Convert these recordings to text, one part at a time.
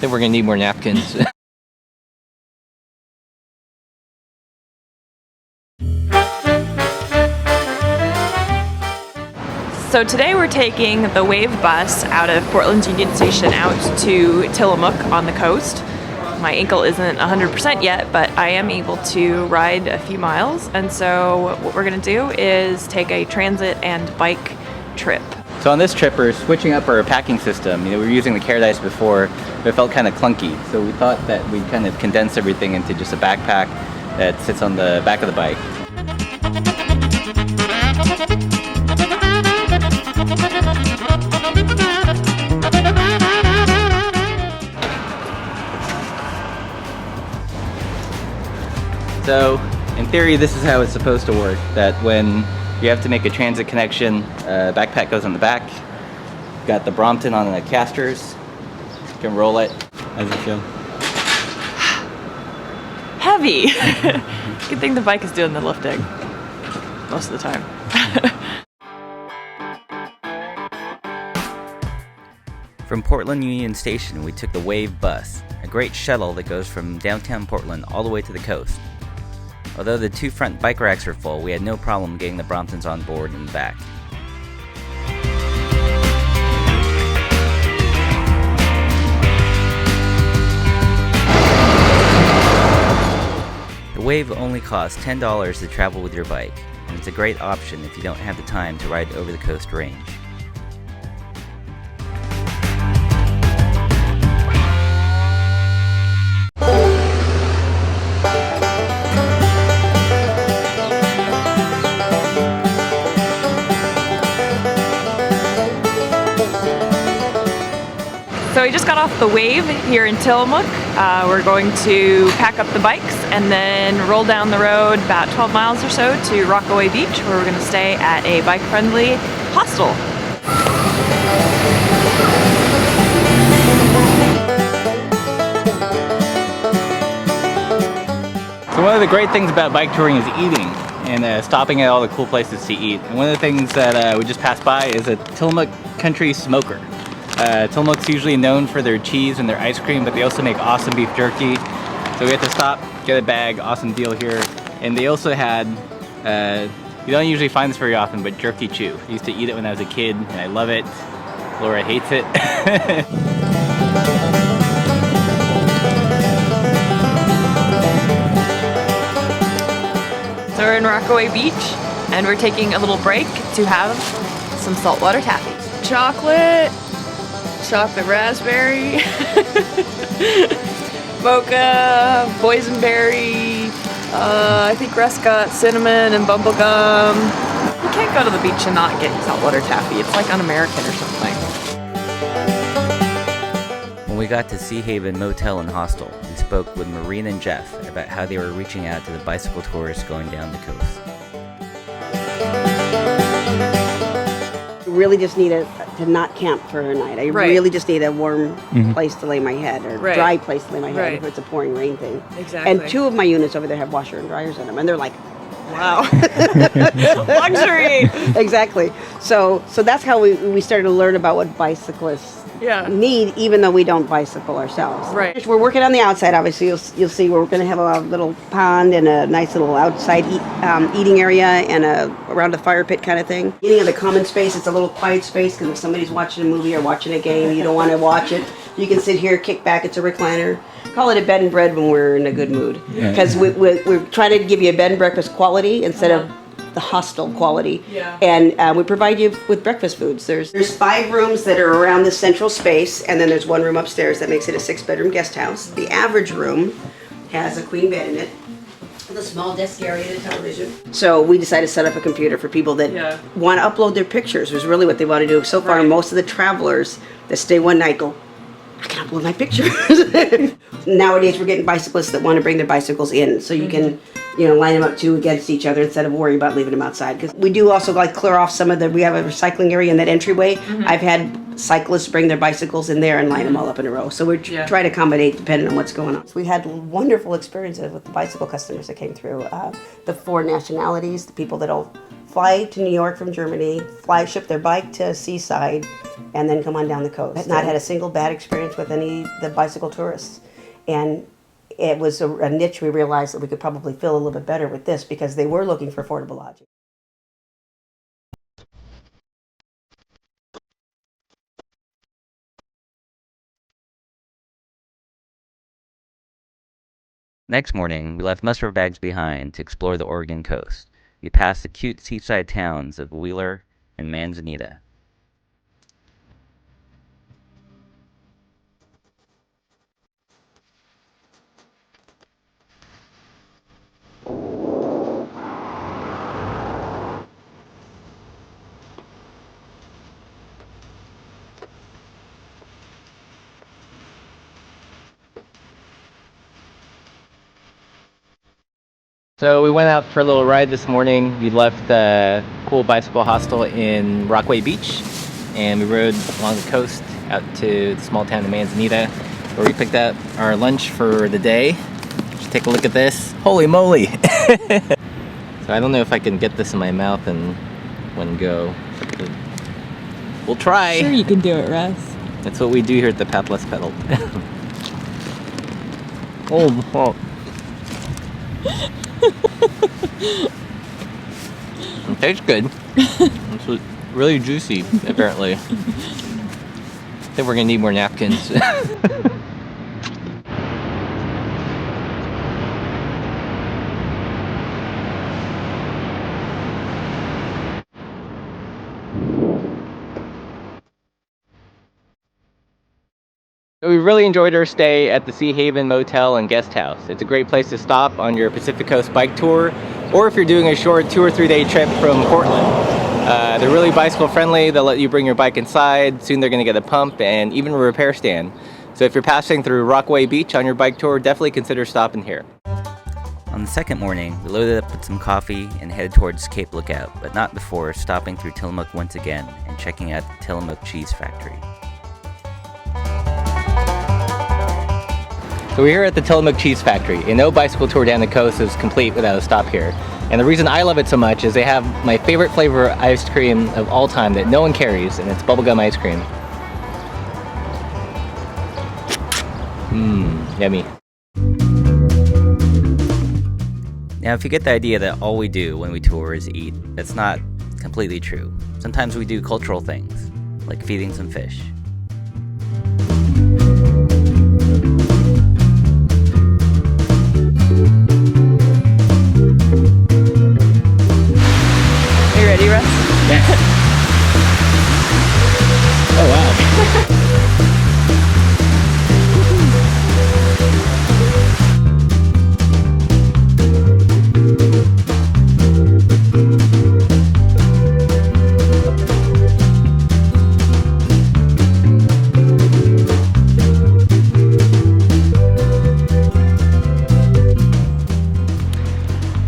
think we're gonna need more napkins. So today we're taking the Wave bus out of Portland's Union Station out to Tillamook on the coast. My ankle isn't 100% yet, but I am able to ride a few miles. And so what we're gonna do is take a transit and bike trip. So on this trip, we're switching up our packing system. You know, we were using the Caradice before, but it felt kind of clunky. So we thought that we'd kind of condense everything into just a backpack that sits on the back of the bike. So, in theory, this is how it's supposed to work, that when you have to make a transit connection, backpack goes on the back. Got the Brompton on the casters. You can roll it. How does it feel? Heavy! Good thing the bike is doing the lifting most of the time. From Portland Union Station, we took the Wave bus, a great shuttle that goes from downtown Portland all the way to the coast. Although the two front bike racks were full, we had no problem getting the Bromptons on board in the back. The Wave only costs $10 to travel with your bike, and it's a great option if you don't have the time to ride over the coast range. So we just got off the Wave here in Tillamook. We're going to pack up the bikes and then roll down the road about 12 miles or so to Rockaway Beach, where we're going to stay at a bike-friendly hostel. So one of the great things about bike touring is eating and stopping at all the cool places to eat. And one of the things that we just passed by is a Tillamook Country Smoker. Tillamook's usually known for their cheese and their ice cream, but they also make awesome beef jerky. So we had to stop, get a bag, awesome deal here. And they also had, you don't usually find this very often, but jerky chew. I used to eat it when I was a kid, and I love it. Laura hates it. So we're in Rockaway Beach, and we're taking a little break to have some saltwater taffy. Chocolate raspberry, mocha, boysenberry, I think Russ got cinnamon and bubblegum. You can't go to the beach and not get saltwater taffy. It's like un-American or something. When we got to Sea Haven Motel and Hostel, we spoke with Maureen and Jeff about how they were reaching out to the bicycle tourists going down the coast. Really just need to not camp for a night. I really just need a warm place to lay my head, or dry place to lay my head if it's a pouring rain thing. Exactly. And two of my units over there have washer and dryers in them, and they're like, wow, luxury. Exactly. So that's how we started to learn about what bicyclists need, even though we don't bicycle ourselves. Right. We're working on the outside. Obviously, you'll see we're going to have a little pond and a nice little outside eating area and around a fire pit kind of thing. Getting in the common space, it's a little quiet space, because if somebody's watching a movie or watching a game, you don't want to watch it. You can sit here, kick back. It's a recliner. Call it a bed and bread when we're in a good mood, because we're trying to give you a bed and breakfast quality instead of the hostel quality. And we provide you with breakfast foods. There's 5 rooms that are around the central space, and then there's 1 room upstairs that makes it a 6-bedroom guest house. The average room has a queen bed in it, with a small desk area and a television. So we decided to set up a computer for people that want to upload their pictures, was really what they want to do. So far, most of the travelers that stay one night go, I can upload my pictures. Nowadays, we're getting bicyclists that want to bring their bicycles in, so you can, line them up 2 against each other instead of worrying about leaving them outside. Because we do also clear off some of we have a recycling area in that entryway. I've had cyclists bring their bicycles in there and line them all up in a row. So we're trying to accommodate depending on what's going on. So we had wonderful experiences with the bicycle customers that came through. The 4 nationalities, the people that'll fly to New York from Germany, ship their bike to Seaside, and then come on down the coast. I've not had a single bad experience with any of the bicycle tourists. And it was a niche we realized that we could probably fill a little bit better with this because they were looking for affordable lodging. Next morning, we left most of our bags behind to explore the Oregon coast. We passed the cute seaside towns of Wheeler and Manzanita. So we went out for a little ride this morning. We left the cool bicycle hostel in Rockaway Beach, and we rode along the coast out to the small town of Manzanita, where we picked up our lunch for the day. Just take a look at this. Holy moly! So I don't know if I can get this in my mouth in one go. We'll try. Sure, you can do it, Russ. That's what we do here at the Pathless Pedal. Oh. It tastes good. It's really juicy, apparently. I think we're gonna need more napkins. So we really enjoyed our stay at the Sea Haven Motel and Guest House. It's a great place to stop on your Pacific Coast bike tour, or if you're doing a short 2 or 3 day trip from Portland. They're really bicycle friendly. They'll let you bring your bike inside. Soon they're going to get a pump and even a repair stand. So if you're passing through Rockaway Beach on your bike tour, definitely consider stopping here. On the second morning, we loaded up with some coffee and headed towards Cape Lookout, but not before stopping through Tillamook once again and checking out the Tillamook cheese factory. So we're here at the Tillamook Cheese Factory, and no bicycle tour down the coast is complete without a stop here. And the reason I love it so much is they have my favorite flavor ice cream of all time that no one carries, and it's bubblegum ice cream. Yummy. Now, if you get the idea that all we do when we tour is eat, that's not completely true. Sometimes we do cultural things, like feeding some fish. Are you ready, Russ? Oh wow.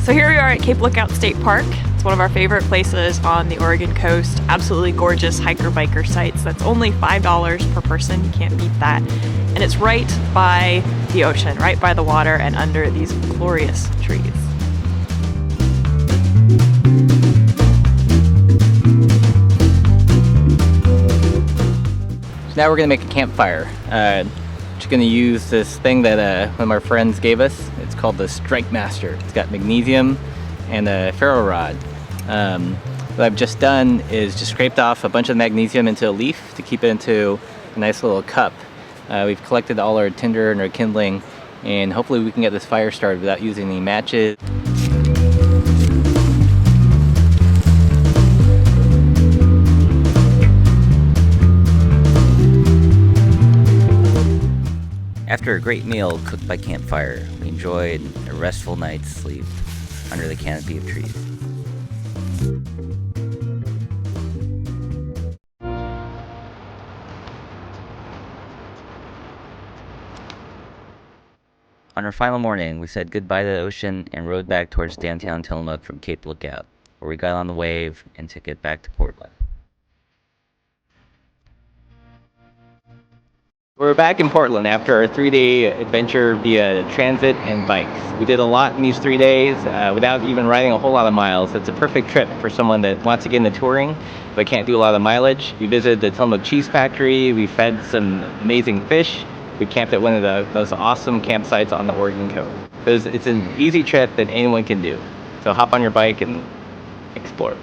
So here we are at Cape Lookout State Park. It's one of our favorite places on the Oregon coast. Absolutely gorgeous hiker-biker sites. That's only $5 per person. You can't beat that. And it's right by the ocean, right by the water and under these glorious trees. So now we're gonna make a campfire. Just gonna use this thing that one of our friends gave us. It's called the Strike Master. It's got magnesium and a ferro rod. What I've just done is just scraped off a bunch of magnesium into a leaf to keep it into a nice little cup. We've collected all our tinder and our kindling, and hopefully we can get this fire started without using any matches. After a great meal cooked by campfire, we enjoyed a restful night's sleep under the canopy of trees. On our final morning, we said goodbye to the ocean and rode back towards downtown Tillamook from Cape Lookout, where we got on the wave and took it back to Portland. We're back in Portland after our 3-day adventure via transit and bikes. We did a lot in these 3 days without even riding a whole lot of miles. It's a perfect trip for someone that wants to get into touring but can't do a lot of mileage. We visited the Tillamook Cheese Factory, we fed some amazing fish, we camped at one of the most awesome campsites on the Oregon coast. It's an easy trip that anyone can do. So hop on your bike and explore.